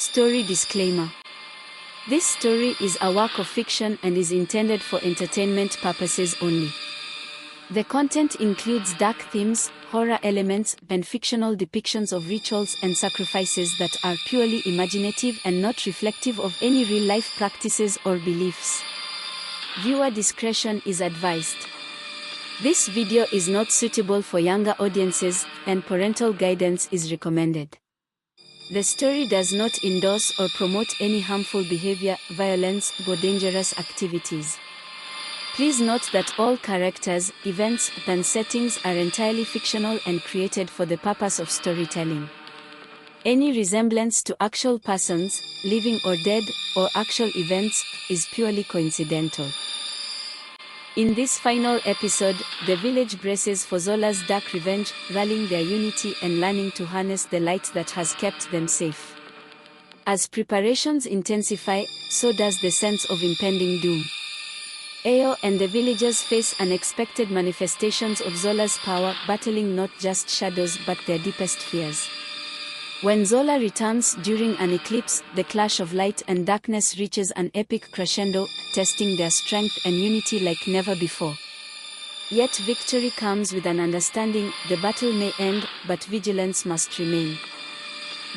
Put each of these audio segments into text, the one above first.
Story disclaimer. This story is a work of fiction and is intended for entertainment purposes only. The content includes dark themes, horror elements, and fictional depictions of rituals and sacrifices that are purely imaginative and not reflective of any real-life practices or beliefs. Viewer discretion is advised. This video is not suitable for younger audiences, and parental guidance is recommended. The story does not endorse or promote any harmful behavior, violence, or dangerous activities. Please note that all characters, events, and settings are entirely fictional and created for the purpose of storytelling. Any resemblance to actual persons, living or dead, or actual events, is purely coincidental. In this final episode, the village braces for Zola's dark revenge, rallying their unity and learning to harness the light that has kept them safe. As preparations intensify, so does the sense of impending doom. Ayo and the villagers face unexpected manifestations of Zola's power, battling not just shadows but their deepest fears. When Zola returns during an eclipse, the clash of light and darkness reaches an epic crescendo, testing their strength and unity like never before. Yet victory comes with an understanding: the battle may end, but vigilance must remain.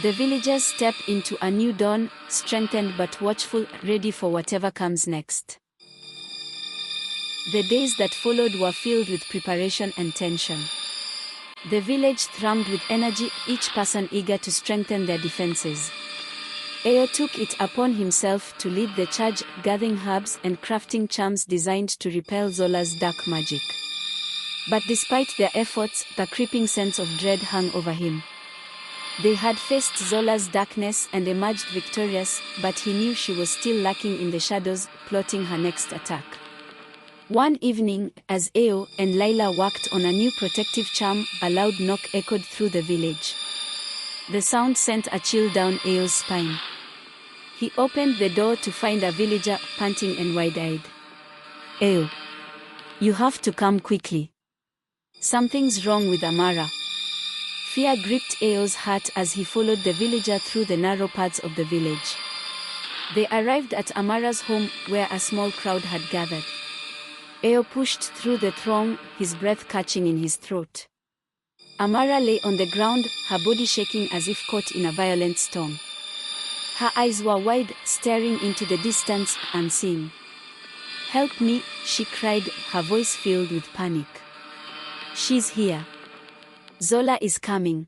The villagers step into a new dawn, strengthened but watchful, ready for whatever comes next. The days that followed were filled with preparation and tension. The village thrummed with energy, each person eager to strengthen their defenses. Ayo took it upon himself to lead the charge, gathering herbs and crafting charms designed to repel Zola's dark magic. But despite their efforts, the creeping sense of dread hung over him. They had faced Zola's darkness and emerged victorious, but he knew she was still lurking in the shadows, plotting her next attack. One evening, as Ayo and Layla worked on a new protective charm, a loud knock echoed through the village. The sound sent a chill down Ayo's spine. He opened the door to find a villager, panting and wide-eyed. "Ayo, you have to come quickly. Something's wrong with Amara." Fear gripped Ayo's heart as he followed the villager through the narrow paths of the village. They arrived at Amara's home, where a small crowd had gathered. Ayo pushed through the throng, his breath catching in his throat. Amara lay on the ground, her body shaking as if caught in a violent storm. Her eyes were wide, staring into the distance, unseeing. "Help me," she cried, her voice filled with panic. "She's here. Zola is coming.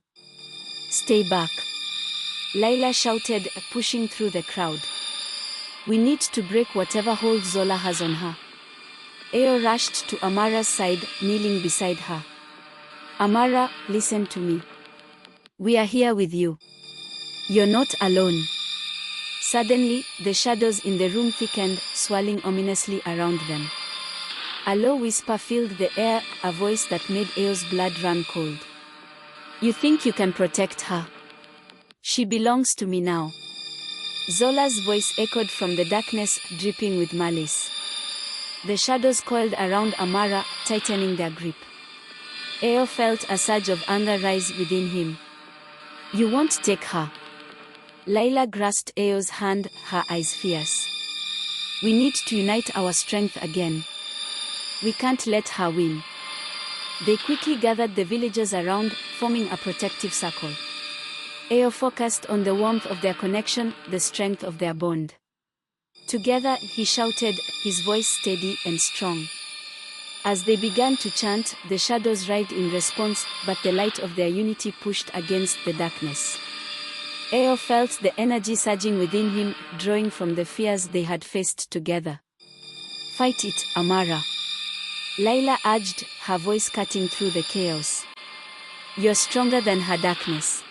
Stay back," Layla shouted, pushing through the crowd. "We need to break whatever hold Zola has on her." Ayo rushed to Amara's side, kneeling beside her. "Amara, listen to me. We are here with you. You're not alone." Suddenly, the shadows in the room thickened, swirling ominously around them. A low whisper filled the air, a voice that made Ayo's blood run cold. "You think you can protect her? She belongs to me now." Zola's voice echoed from the darkness, dripping with malice. The shadows coiled around Amara, tightening their grip. Ayo felt a surge of anger rise within him. "You won't take her." Layla grasped Ayo's hand, her eyes fierce. "We need to unite our strength again. We can't let her win." They quickly gathered the villagers around, forming a protective circle. Ayo focused on the warmth of their connection, the strength of their bond. Together, he shouted, his voice steady and strong. As they began to chant, the shadows writhed in response, but the light of their unity pushed against the darkness. Ayo felt the energy surging within him, drawing from the fears they had faced together. "Fight it, Amara," Layla urged, her voice cutting through the chaos. "You're stronger than her darkness."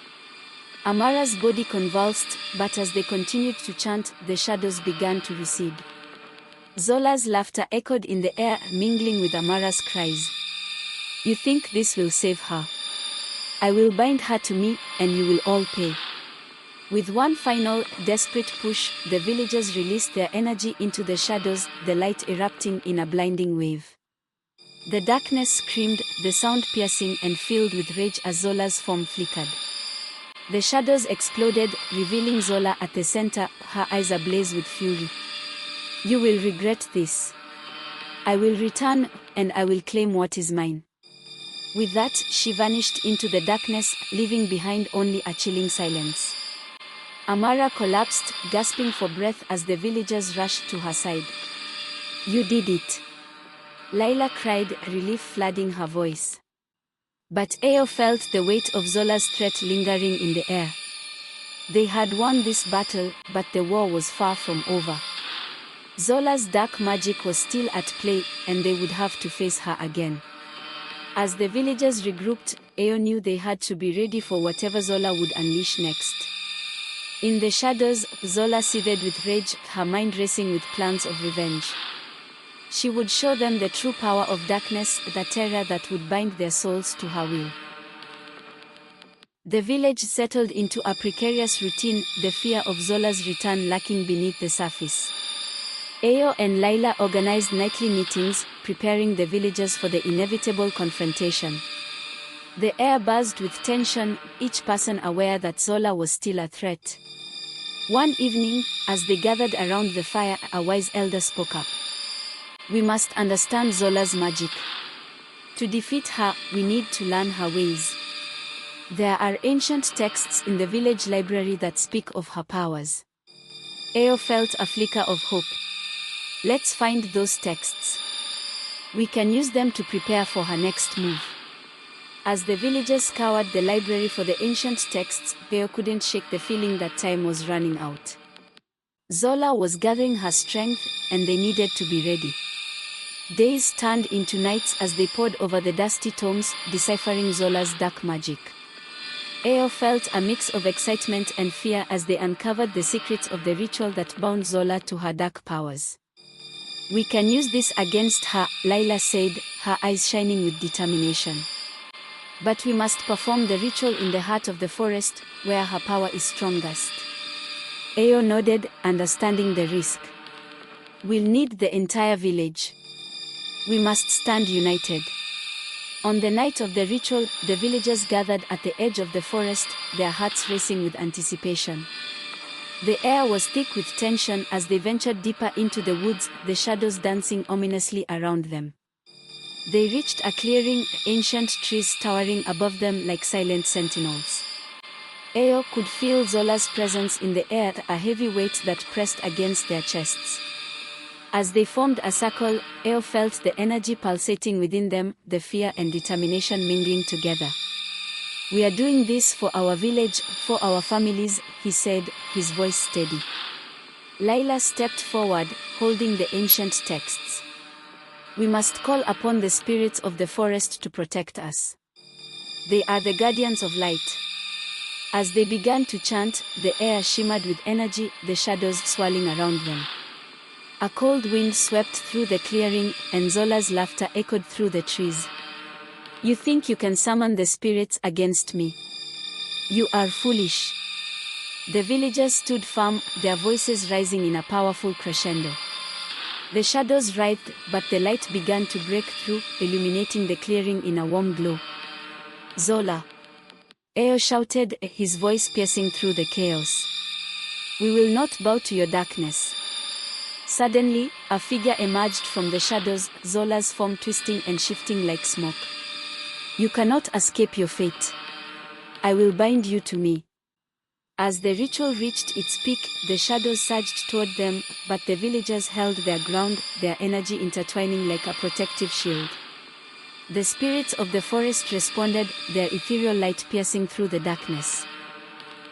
Amara's body convulsed, but as they continued to chant, the shadows began to recede. Zola's laughter echoed in the air, mingling with Amara's cries. "You think this will save her? I will bind her to me, and you will all pay." With one final, desperate push, the villagers released their energy into the shadows, the light erupting in a blinding wave. The darkness screamed, the sound piercing and filled with rage as Zola's form flickered. The shadows exploded, revealing Zola at the center, her eyes ablaze with fury. "You will regret this. I will return, and I will claim what is mine." With that, she vanished into the darkness, leaving behind only a chilling silence. Amara collapsed, gasping for breath as the villagers rushed to her side. "You did it," Layla cried, relief flooding her voice. But Ao felt the weight of Zola's threat lingering in the air. They had won this battle, but the war was far from over. Zola's dark magic was still at play, and they would have to face her again. As the villagers regrouped, Ao knew they had to be ready for whatever Zola would unleash next. In the shadows, Zola seethed with rage, her mind racing with plans of revenge. She would show them the true power of darkness, the terror that would bind their souls to her will. The village settled into a precarious routine, the fear of Zola's return lurking beneath the surface. Ao and Layla organized nightly meetings, preparing the villagers for the inevitable confrontation. The air buzzed with tension, each person aware that Zola was still a threat. One evening, as they gathered around the fire, a wise elder spoke up. "We must understand Zola's magic. To defeat her, we need to learn her ways. There are ancient texts in the village library that speak of her powers." Ao felt a flicker of hope. "Let's find those texts. We can use them to prepare for her next move." As the villagers scoured the library for the ancient texts, Ao couldn't shake the feeling that time was running out. Zola was gathering her strength, and they needed to be ready. Days turned into nights as they pored over the dusty tomes, deciphering Zola's dark magic. Ao felt a mix of excitement and fear as they uncovered the secrets of the ritual that bound Zola to her dark powers. "We can use this against her," Layla said, her eyes shining with determination. "But we must perform the ritual in the heart of the forest, where her power is strongest." Ao nodded, understanding the risk. "We'll need the entire village. We must stand united." On the night of the ritual, the villagers gathered at the edge of the forest, their hearts racing with anticipation. The air was thick with tension as they ventured deeper into the woods, the shadows dancing ominously around them. They reached a clearing, ancient trees towering above them like silent sentinels. Ao could feel Zola's presence in the air, a heavy weight that pressed against their chests. As they formed a circle, Ao felt the energy pulsating within them, the fear and determination mingling together. "We are doing this for our village, for our families," he said, his voice steady. Layla stepped forward, holding the ancient texts. "We must call upon the spirits of the forest to protect us. They are the guardians of light." As they began to chant, the air shimmered with energy, the shadows swirling around them. A cold wind swept through the clearing, and Zola's laughter echoed through the trees. "You think you can summon the spirits against me? You are foolish." The villagers stood firm, their voices rising in a powerful crescendo. The shadows writhed, but the light began to break through, illuminating the clearing in a warm glow. "Zola!" Ao shouted, his voice piercing through the chaos. "We will not bow to your darkness." Suddenly, a figure emerged from the shadows, Zola's form twisting and shifting like smoke. "You cannot escape your fate. I will bind you to me." As the ritual reached its peak, the shadows surged toward them, but the villagers held their ground, their energy intertwining like a protective shield. The spirits of the forest responded, their ethereal light piercing through the darkness.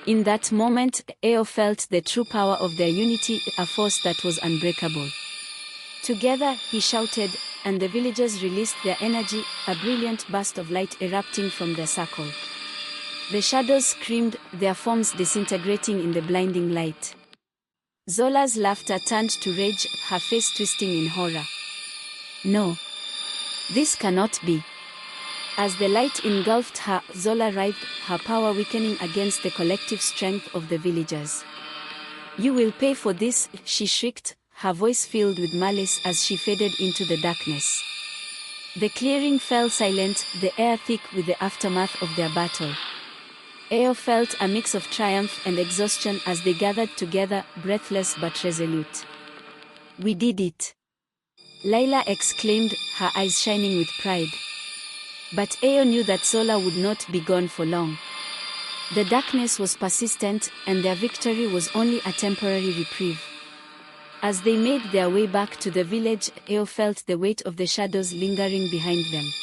In that moment, Ao felt the true power of their unity, a force that was unbreakable. Together, he shouted, and the villagers released their energy, a brilliant burst of light erupting from their circle. The shadows screamed, their forms disintegrating in the blinding light. Zola's laughter turned to rage, her face twisting in horror. "No. This cannot be." As the light engulfed her, Zola writhed, her power weakening against the collective strength of the villagers. "You will pay for this," she shrieked, her voice filled with malice as she faded into the darkness. The clearing fell silent, the air thick with the aftermath of their battle. Eo felt a mix of triumph and exhaustion as they gathered together, breathless but resolute. "We did it!" Layla exclaimed, her eyes shining with pride. But Eo knew that Zola would not be gone for long. The darkness was persistent, and their victory was only a temporary reprieve. As they made their way back to the village, Eo felt the weight of the shadows lingering behind them.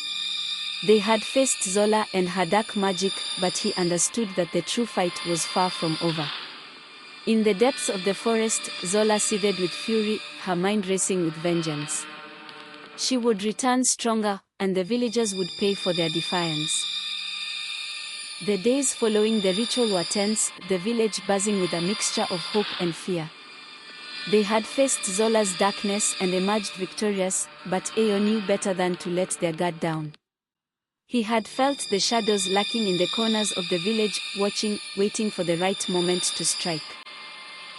They had faced Zola and her dark magic, but he understood that the true fight was far from over. In the depths of the forest, Zola seethed with fury, her mind racing with vengeance. She would return stronger, and the villagers would pay for their defiance. The days following the ritual were tense, the village buzzing with a mixture of hope and fear. They had faced Zola's darkness and emerged victorious, but Eo knew better than to let their guard down. He had felt the shadows lurking in the corners of the village, watching, waiting for the right moment to strike.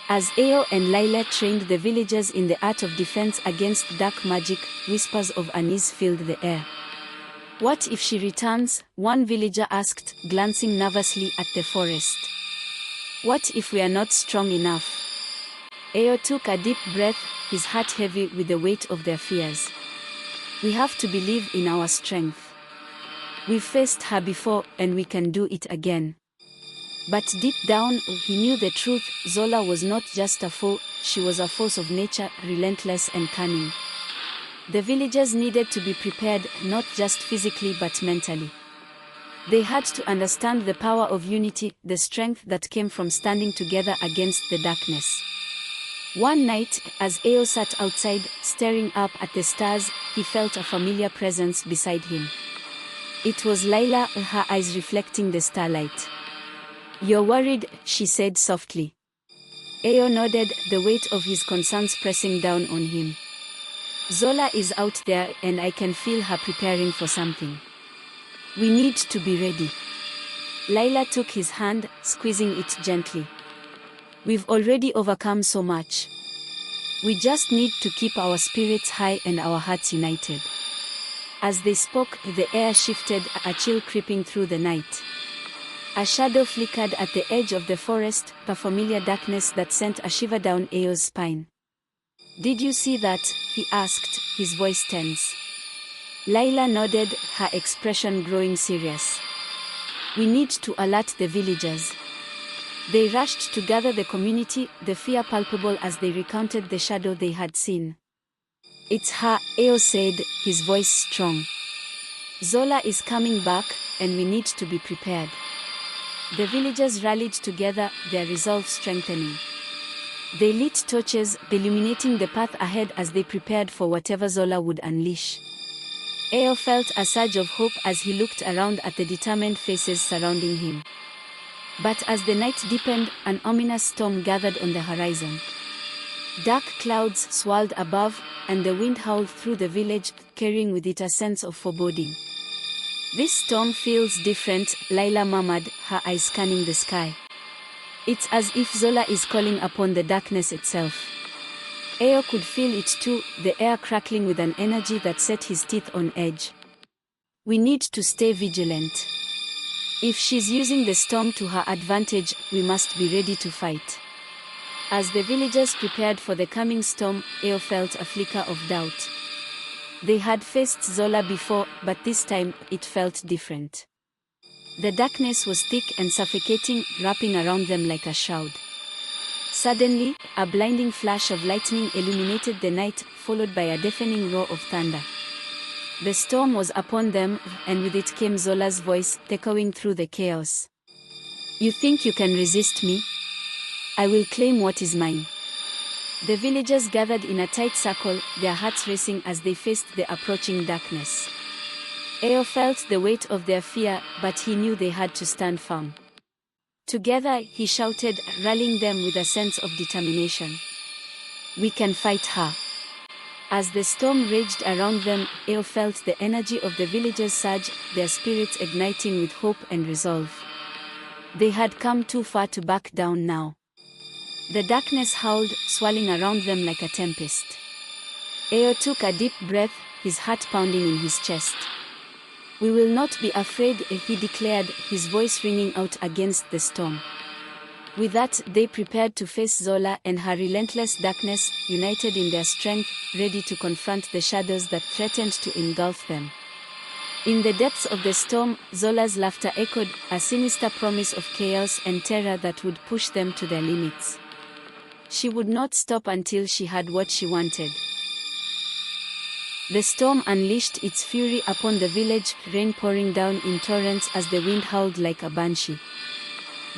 As Eo and Layla trained the villagers in the art of defense against dark magic, whispers of unease filled the air. "What if she returns?" one villager asked, glancing nervously at the forest. "What if we are not strong enough?" Eo took a deep breath, his heart heavy with the weight of their fears. "We have to believe in our strength. We've faced her before, and we can do it again." But deep down, he knew the truth. Zola was not just a foe, she was a force of nature, relentless and cunning. The villagers needed to be prepared, not just physically but mentally. They had to understand the power of unity, the strength that came from standing together against the darkness. One night, as Eo sat outside, staring up at the stars, he felt a familiar presence beside him. It was Layla, her eyes reflecting the starlight. "You're worried," she said softly. Eo nodded, the weight of his concerns pressing down on him. "Zola is out there, and I can feel her preparing for something. We need to be ready." Layla took his hand, squeezing it gently. "We've already overcome so much. We just need to keep our spirits high and our hearts united." As they spoke, the air shifted, a chill creeping through the night. A shadow flickered at the edge of the forest, a familiar darkness that sent a shiver down Eo's spine. "Did you see that?" he asked, his voice tense. Layla nodded, her expression growing serious. "We need to alert the villagers." They rushed to gather the community, the fear palpable as they recounted the shadow they had seen. "It's her," Eo said, his voice strong. "Zola is coming back, and we need to be prepared." The villagers rallied together, their resolve strengthening. They lit torches, illuminating the path ahead as they prepared for whatever Zola would unleash. Eo felt a surge of hope as he looked around at the determined faces surrounding him. But as the night deepened, an ominous storm gathered on the horizon. Dark clouds swirled above, and the wind howled through the village, carrying with it a sense of foreboding. "This storm feels different," Layla murmured, her eyes scanning the sky. "It's as if Zola is calling upon the darkness itself." Eo could feel it too, the air crackling with an energy that set his teeth on edge. "We need to stay vigilant. If she's using the storm to her advantage, we must be ready to fight." As the villagers prepared for the coming storm, Eo felt a flicker of doubt. They had faced Zola before, but this time, it felt different. The darkness was thick and suffocating, wrapping around them like a shroud. Suddenly, a blinding flash of lightning illuminated the night, followed by a deafening roar of thunder. The storm was upon them, and with it came Zola's voice, echoing through the chaos. "You think you can resist me? I will claim what is mine." The villagers gathered in a tight circle, their hearts racing as they faced the approaching darkness. Eo felt the weight of their fear, but he knew they had to stand firm. Together, he shouted, rallying them with a sense of determination. "We can fight her." As the storm raged around them, Eo felt the energy of the villagers surge, their spirits igniting with hope and resolve. They had come too far to back down now. The darkness howled, swirling around them like a tempest. Eo took a deep breath, his heart pounding in his chest. "We will not be afraid," he declared, his voice ringing out against the storm. With that, they prepared to face Zola and her relentless darkness, united in their strength, ready to confront the shadows that threatened to engulf them. In the depths of the storm, Zola's laughter echoed, a sinister promise of chaos and terror that would push them to their limits. She would not stop until she had what she wanted. The storm unleashed its fury upon the village, rain pouring down in torrents as the wind howled like a banshee.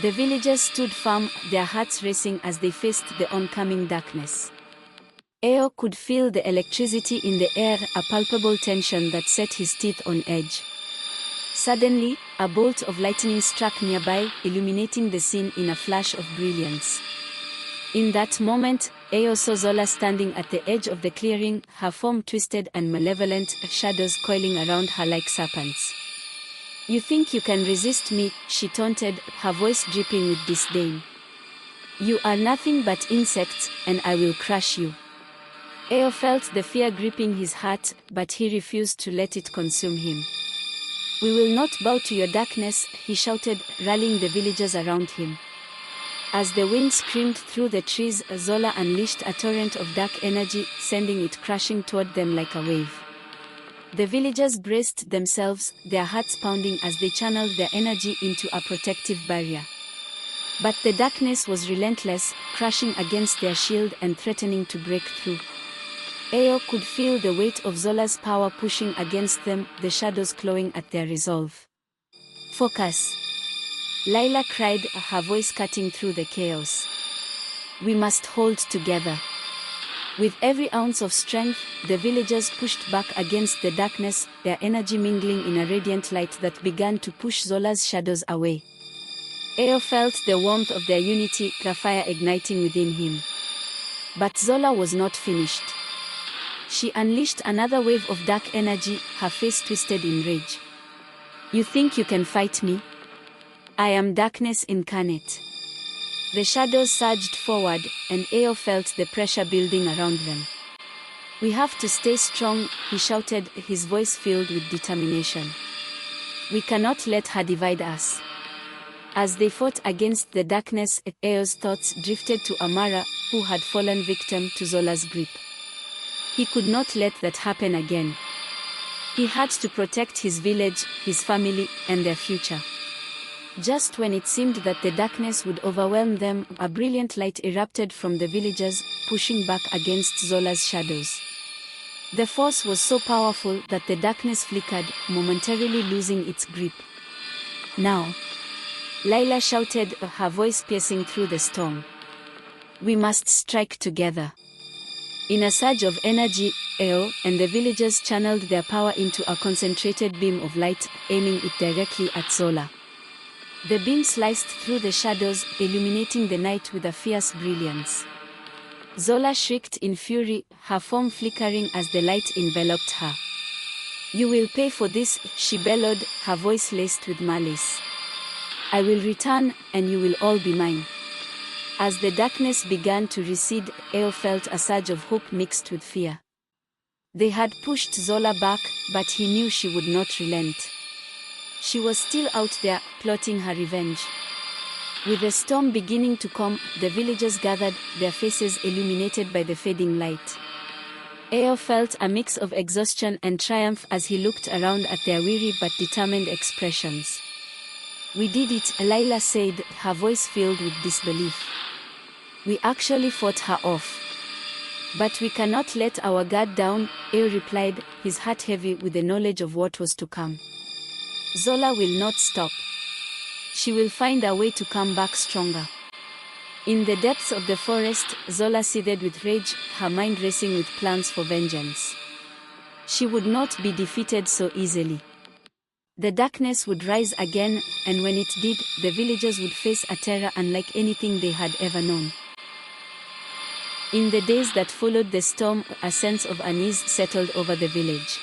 The villagers stood firm, their hearts racing as they faced the oncoming darkness. Eo could feel the electricity in the air, a palpable tension that set his teeth on edge. Suddenly, a bolt of lightning struck nearby, illuminating the scene in a flash of brilliance. In that moment, Eo saw Zola standing at the edge of the clearing, her form twisted and malevolent, shadows coiling around her like serpents. "You think you can resist me?" she taunted, her voice dripping with disdain. "You are nothing but insects, and I will crush you." Eo felt the fear gripping his heart, but he refused to let it consume him. "We will not bow to your darkness," he shouted, rallying the villagers around him. As the wind screamed through the trees, Zola unleashed a torrent of dark energy, sending it crashing toward them like a wave. The villagers braced themselves, their hearts pounding as they channeled their energy into a protective barrier. But the darkness was relentless, crashing against their shield and threatening to break through. Eo could feel the weight of Zola's power pushing against them, the shadows clawing at their resolve. "Focus!" Layla cried, her voice cutting through the chaos. "We must hold together." With every ounce of strength, the villagers pushed back against the darkness, their energy mingling in a radiant light that began to push Zola's shadows away. Eo felt the warmth of their unity, the fire igniting within him. But Zola was not finished. She unleashed another wave of dark energy, her face twisted in rage. "You think you can fight me? I am darkness incarnate." The shadows surged forward, and Eo felt the pressure building around them. "We have to stay strong," he shouted, his voice filled with determination. "We cannot let her divide us." As they fought against the darkness, Eo's thoughts drifted to Amara, who had fallen victim to Zola's grip. He could not let that happen again. He had to protect his village, his family, and their future. Just when it seemed that the darkness would overwhelm them, a brilliant light erupted from the villagers, pushing back against Zola's shadows. The force was so powerful that the darkness flickered, momentarily losing its grip. "Now!" Layla shouted, her voice piercing through the storm. "We must strike together." In a surge of energy, Eo and the villagers channeled their power into a concentrated beam of light, aiming it directly at Zola. The beam sliced through the shadows, illuminating the night with a fierce brilliance. Zola shrieked in fury, her form flickering as the light enveloped her. "You will pay for this," she bellowed, her voice laced with malice. "I will return, and you will all be mine." As the darkness began to recede, Eo felt a surge of hope mixed with fear. They had pushed Zola back, but he knew she would not relent. She was still out there, plotting her revenge. With the storm beginning to come, the villagers gathered, their faces illuminated by the fading light. Eo felt a mix of exhaustion and triumph as he looked around at their weary but determined expressions. "We did it," Layla said, her voice filled with disbelief. "We actually fought her off." "But we cannot let our guard down," Eo replied, his heart heavy with the knowledge of what was to come. "Zola will not stop. She will find a way to come back stronger." In the depths of the forest, Zola seethed with rage, her mind racing with plans for vengeance. She would not be defeated so easily. The darkness would rise again, and when it did, the villagers would face a terror unlike anything they had ever known. In the days that followed the storm, a sense of unease settled over the village.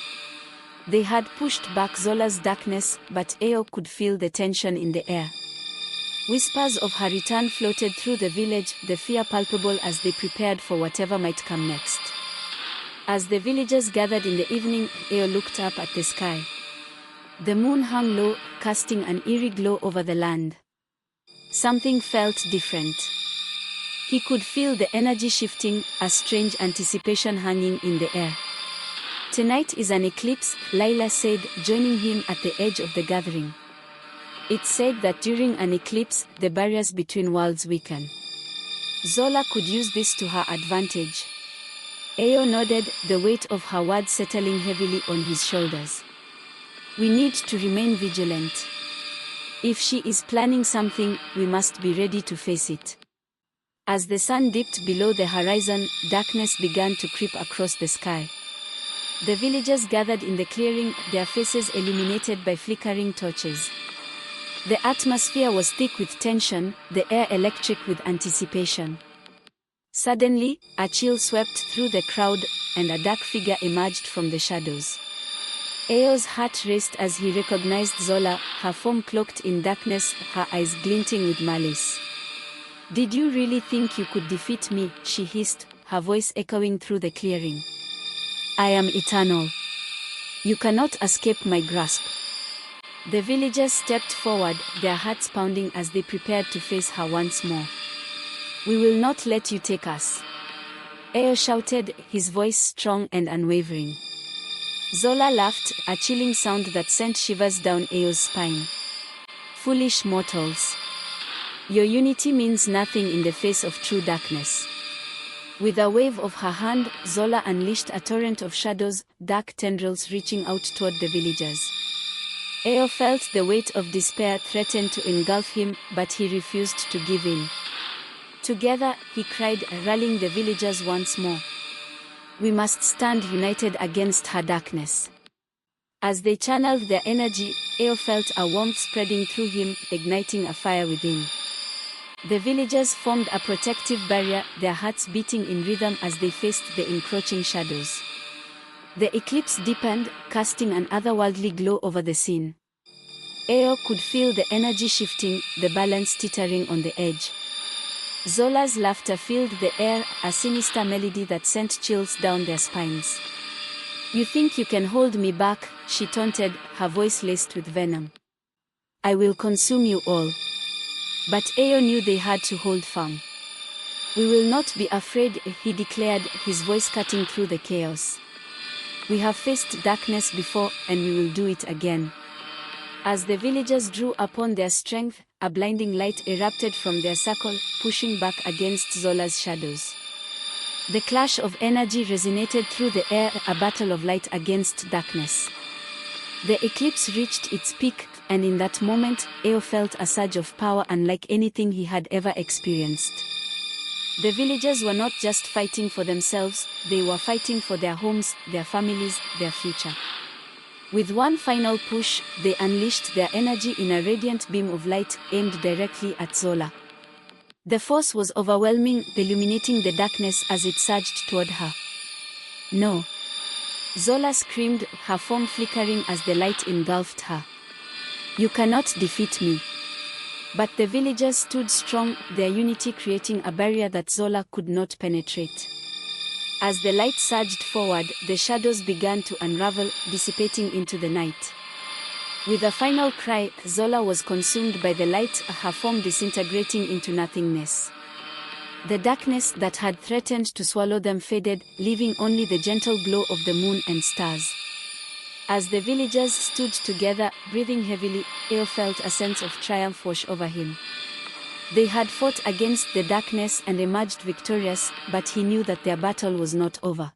They had pushed back Zola's darkness, but Eo could feel the tension in the air. Whispers of her return floated through the village, the fear palpable as they prepared for whatever might come next. As the villagers gathered in the evening, Eo looked up at the sky. The moon hung low, casting an eerie glow over the land. Something felt different. He could feel the energy shifting, a strange anticipation hanging in the air. "Tonight is an eclipse," Lila said, joining him at the edge of the gathering. It's said that during an eclipse, the barriers between worlds weaken. Zola could use this to her advantage. Ayo nodded, the weight of her words settling heavily on his shoulders. "We need to remain vigilant. If she is planning something, we must be ready to face it." As the sun dipped below the horizon, darkness began to creep across the sky. The villagers gathered in the clearing, their faces illuminated by flickering torches. The atmosphere was thick with tension, the air electric with anticipation. Suddenly, a chill swept through the crowd, and a dark figure emerged from the shadows. Ayo's heart raced as he recognized Zola, her form cloaked in darkness, her eyes glinting with malice. "Did you really think you could defeat me?" she hissed, her voice echoing through the clearing. "I am eternal. You cannot escape my grasp." The villagers stepped forward, their hearts pounding as they prepared to face her once more. "We will not let you take us," Ayo shouted, his voice strong and unwavering. Zola laughed, a chilling sound that sent shivers down Ayo's spine. "Foolish mortals. Your unity means nothing in the face of true darkness." With a wave of her hand, Zola unleashed a torrent of shadows, dark tendrils reaching out toward the villagers. Ayo felt the weight of despair threaten to engulf him, but he refused to give in. Together, he cried, rallying the villagers once more. "We must stand united against her darkness." As they channeled their energy, Ayo felt a warmth spreading through him, igniting a fire within. The villagers formed a protective barrier, their hearts beating in rhythm as they faced the encroaching shadows. The eclipse deepened, casting an otherworldly glow over the scene. Ayo could feel the energy shifting, the balance teetering on the edge. Zola's laughter filled the air, a sinister melody that sent chills down their spines. "You think you can hold me back?" she taunted, her voice laced with venom. "I will consume you all." But Ayo knew they had to hold firm. "We will not be afraid," he declared, his voice cutting through the chaos. "We have faced darkness before, and we will do it again." As the villagers drew upon their strength, a blinding light erupted from their circle, pushing back against Zola's shadows. The clash of energy resonated through the air, a battle of light against darkness. The eclipse reached its peak, and in that moment, Ayo felt a surge of power unlike anything he had ever experienced. The villagers were not just fighting for themselves, they were fighting for their homes, their families, their future. With one final push, they unleashed their energy in a radiant beam of light, aimed directly at Zola. The force was overwhelming, illuminating the darkness as it surged toward her. "No!" Zola screamed, her form flickering as the light engulfed her. "You cannot defeat me." But the villagers stood strong, their unity creating a barrier that Zola could not penetrate. As the light surged forward, the shadows began to unravel, dissipating into the night. With a final cry, Zola was consumed by the light, her form disintegrating into nothingness. The darkness that had threatened to swallow them faded, leaving only the gentle glow of the moon and stars. As the villagers stood together, breathing heavily, Ayo felt a sense of triumph wash over him. They had fought against the darkness and emerged victorious, but he knew that their battle was not over.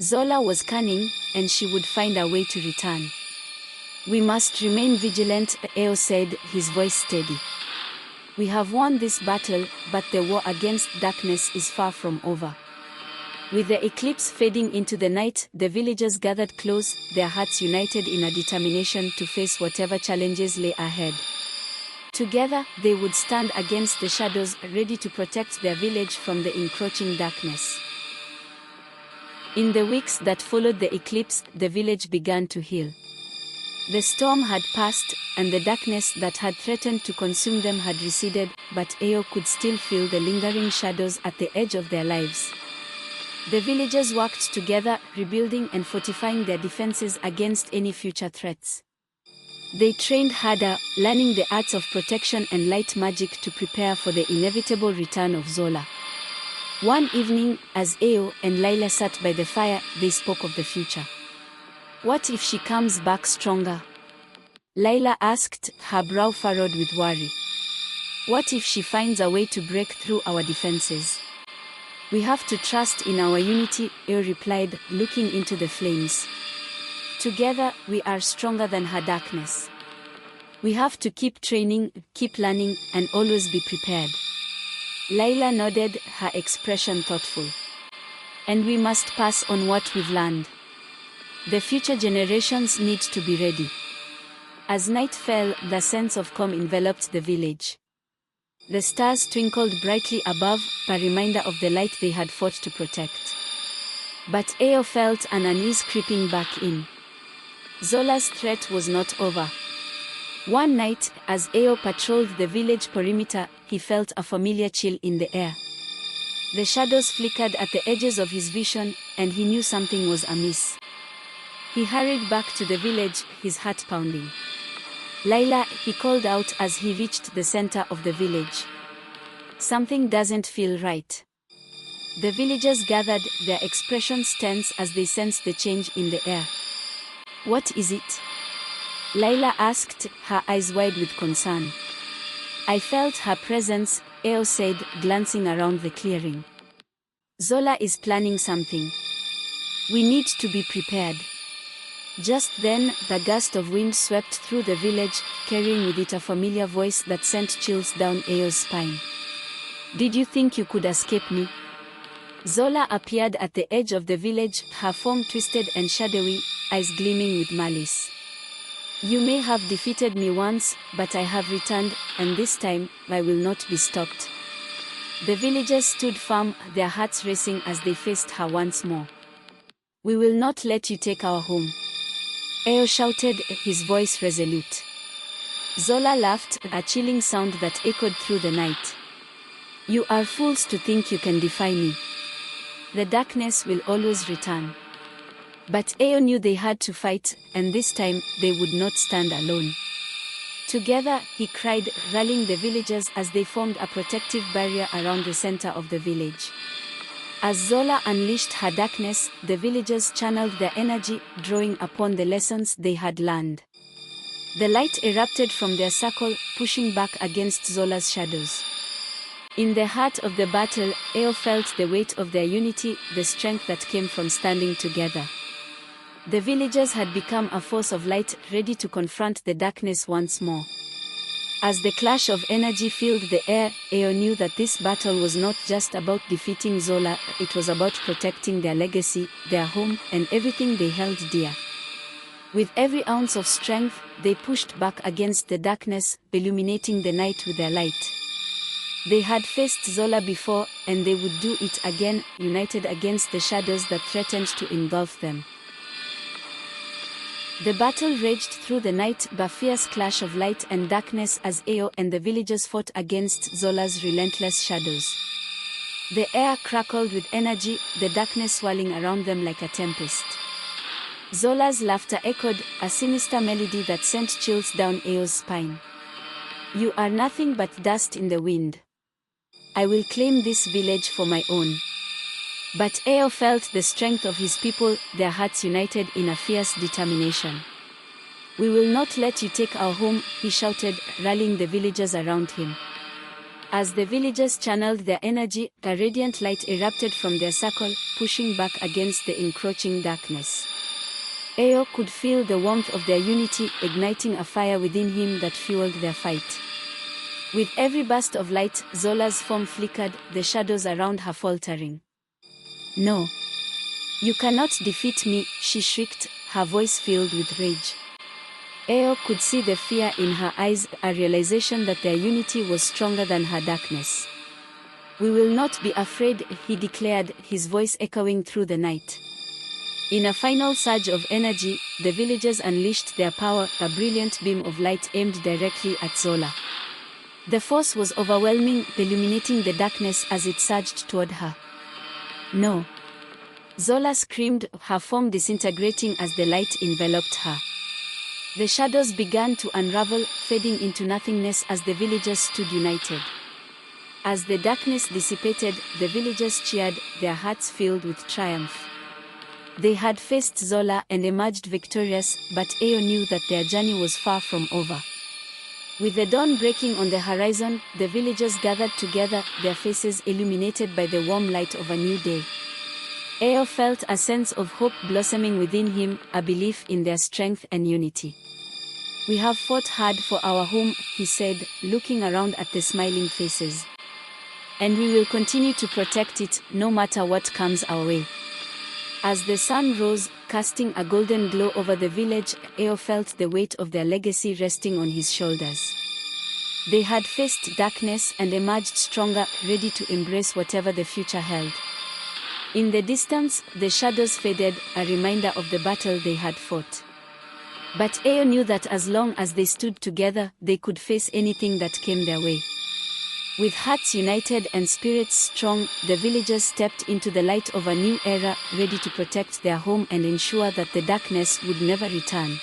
Zola was cunning, and she would find a way to return. "We must remain vigilant," Ayo said, his voice steady. "We have won this battle, but the war against darkness is far from over." With the eclipse fading into the night, the villagers gathered close, their hearts united in a determination to face whatever challenges lay ahead. Together, they would stand against the shadows, ready to protect their village from the encroaching darkness. In the weeks that followed the eclipse, the village began to heal. The storm had passed, and the darkness that had threatened to consume them had receded, but Ayo could still feel the lingering shadows at the edge of their lives. The villagers worked together, rebuilding and fortifying their defenses against any future threats. They trained harder, learning the arts of protection and light magic to prepare for the inevitable return of Zola. One evening, as Ao and Layla sat by the fire, they spoke of the future. What if she comes back stronger? Layla asked, her brow furrowed with worry. What if she finds a way to break through our defenses? We have to trust in our unity, Ao replied, looking into the flames. Together, we are stronger than her darkness. We have to keep training, keep learning, and always be prepared. Layla nodded, her expression thoughtful. And we must pass on what we've learned. The future generations need to be ready. As night fell, the sense of calm enveloped the village. The stars twinkled brightly above, a reminder of the light they had fought to protect. But Ao felt an unease creeping back in. Zola's threat was not over. One night, as Ao patrolled the village perimeter, he felt a familiar chill in the air. The shadows flickered at the edges of his vision, and he knew something was amiss. He hurried back to the village, his heart pounding. Layla, he called out as he reached the center of the village. Something doesn't feel right. The villagers gathered, their expressions tense as they sensed the change in the air. What is it? Layla asked, her eyes wide with concern. I felt her presence, Ao said, glancing around the clearing. Zola is planning something. We need to be prepared. Just then, the gust of wind swept through the village, carrying with it a familiar voice that sent chills down Ao's spine. Did you think you could escape me? Zola appeared at the edge of the village, her form twisted and shadowy, eyes gleaming with malice. You may have defeated me once, but I have returned, and this time, I will not be stopped. The villagers stood firm, their hearts racing as they faced her once more. We will not let you take our home. Ao shouted, his voice resolute. Zola laughed, a chilling sound that echoed through the night. You are fools to think you can defy me. The darkness will always return. But Ao knew they had to fight, and this time, they would not stand alone. Together, he cried, rallying the villagers as they formed a protective barrier around the center of the village. As Zola unleashed her darkness, the villagers channeled their energy, drawing upon the lessons they had learned. The light erupted from their circle, pushing back against Zola's shadows. In the heart of the battle, Ao felt the weight of their unity, the strength that came from standing together. The villagers had become a force of light, ready to confront the darkness once more. As the clash of energy filled the air, Ao knew that this battle was not just about defeating Zola, it was about protecting their legacy, their home, and everything they held dear. With every ounce of strength, they pushed back against the darkness, illuminating the night with their light. They had faced Zola before, and they would do it again, united against the shadows that threatened to engulf them. The battle raged through the night, a fierce clash of light and darkness as Ao and the villagers fought against Zola's relentless shadows. The air crackled with energy, the darkness swirling around them like a tempest. Zola's laughter echoed, a sinister melody that sent chills down Ao's spine. You are nothing but dust in the wind. I will claim this village for my own. But Ao felt the strength of his people, their hearts united in a fierce determination. We will not let you take our home, he shouted, rallying the villagers around him. As the villagers channeled their energy, a radiant light erupted from their circle, pushing back against the encroaching darkness. Ao could feel the warmth of their unity, igniting a fire within him that fueled their fight. With every burst of light, Zola's form flickered, the shadows around her faltering. No. You cannot defeat me, she shrieked, her voice filled with rage. Ao could see the fear in her eyes, a realization that their unity was stronger than her darkness. We will not be afraid, he declared, his voice echoing through the night. In a final surge of energy, the villagers unleashed their power, a brilliant beam of light aimed directly at Zola. The force was overwhelming, illuminating the darkness as it surged toward her. No. Zola screamed, her form disintegrating as the light enveloped her. The shadows began to unravel, fading into nothingness as the villagers stood united. As the darkness dissipated, the villagers cheered, their hearts filled with triumph. They had faced Zola and emerged victorious, but Ao knew that their journey was far from over. With the dawn breaking on the horizon, the villagers gathered together, their faces illuminated by the warm light of a new day. Ao felt a sense of hope blossoming within him, a belief in their strength and unity. "We have fought hard for our home," he said, looking around at the smiling faces. "And we will continue to protect it, no matter what comes our way." As the sun rose, casting a golden glow over the village, Ao felt the weight of their legacy resting on his shoulders. They had faced darkness and emerged stronger, ready to embrace whatever the future held. In the distance, the shadows faded, a reminder of the battle they had fought. But Ao knew that as long as they stood together, they could face anything that came their way. With hearts united and spirits strong, the villagers stepped into the light of a new era, ready to protect their home and ensure that the darkness would never return.